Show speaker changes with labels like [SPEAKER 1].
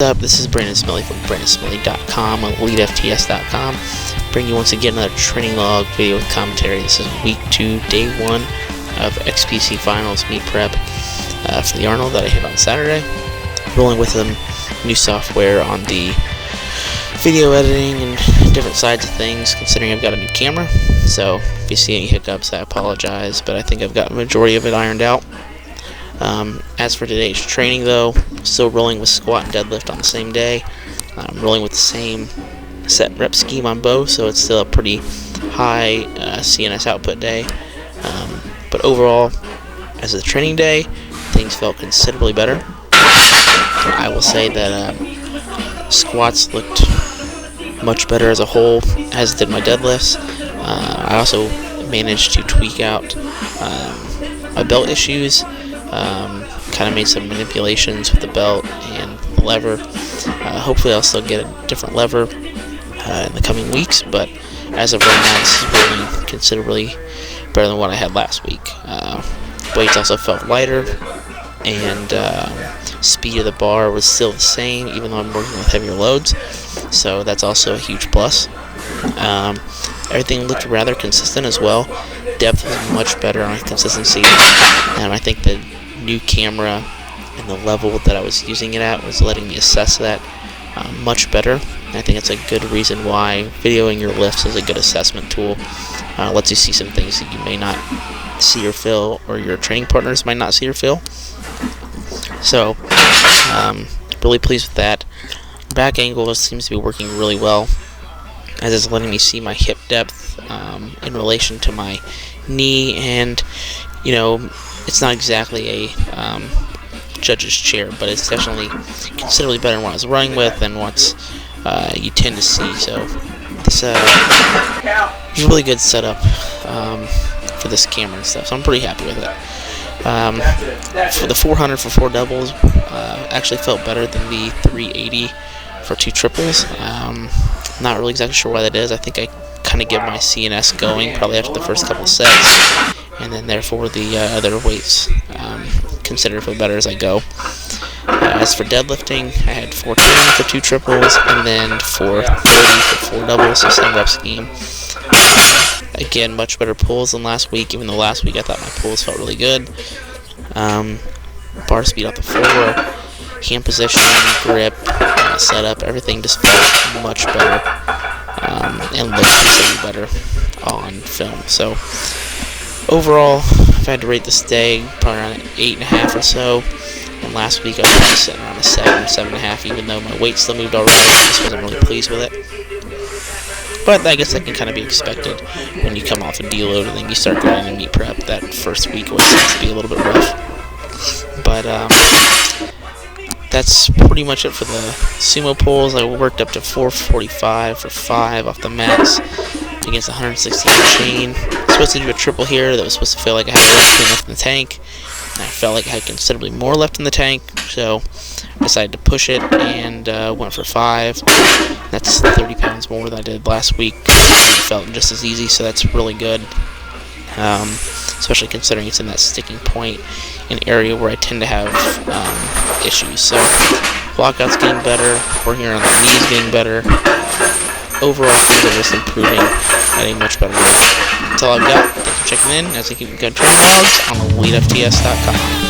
[SPEAKER 1] Up, this is Brandon Smitley from BrandonSmitley.com and Elitefts.com. Bring you once again another training log video with commentary. This is week 2, day 1 of XPC finals meet prep for the Arnold that I hit on Saturday. Rolling with some new software on the video editing and different sides of things, considering I've got a new camera. So if you see any hiccups, I apologize, but I think I've got the majority of it ironed out. As for today's training, though, still rolling with squat and deadlift on the same day. Rolling with the same set rep scheme on both, so it's still a pretty high CNS output day. But overall, as a training day, things felt considerably better. I will say that squats looked much better as a whole, as did my deadlifts. I also managed to tweak out my belt issues. Kind of made some manipulations with the belt and the lever. Hopefully I'll still get a different lever in the coming weeks, but as of right now, this is really considerably better than what I had last week. Weights also felt lighter, and speed of the bar was still the same, even though I'm working with heavier loads, so that's also a huge plus. Everything looked rather consistent as well. Depth was much better on consistency, and I think the new camera and the level that I was using it at was letting me assess that much better. And I think it's a good reason why videoing your lifts is a good assessment tool. Lets you see some things that you may not see or feel, or your training partners might not see or feel. So, really pleased with that. Back angle seems to be working really well, as it's letting me see my hip depth in relation to my knee, and you know, it's not exactly a judge's chair, but it's definitely considerably better than what I was running with and what you tend to see. So this is a really good setup for this camera and stuff, so I'm pretty happy with it. For the 400 for 4 doubles, actually felt better than the 380 for 2 triples. Not really exactly sure why that is. I think I kind of get my CNS going probably after the first couple sets, and then therefore the other weights considerably better as I go. As for deadlifting, I had 410 for 2 triples, and then 430 for 4 doubles, so same rep scheme. Again, much better pulls than last week, even though last week I thought my pulls felt really good. Bar speed off the floor, hand position, grip, setup, everything just felt much better, and looked considerably better on film. So overall, if I had to rate this day, probably around 8.5 or so. And last week I was probably sitting around a 7.5, even though my weight still moved alright. I just wasn't really pleased with it. But I guess that can kind of be expected when you come off a deload and then you start going into meet prep. That first week always seems to be a little bit rough. But that's pretty much it for the sumo pulls. I worked up to 445 for 5 off the mats against 116 chain. I was supposed to do a triple here that was supposed to feel like I had left in the tank. And I felt like I had considerably more left in the tank, so I decided to push it and went for 5. That's 30 pounds more than I did last week. It felt just as easy, so that's really good. Especially considering it's in that sticking point, an area where I tend to have issues. So lockout's getting better, working around the knees getting better. Overall, things are just improving at a much better rate. That's all I've got. Thanks for checking in as I keep good training logs on Elitefts.com.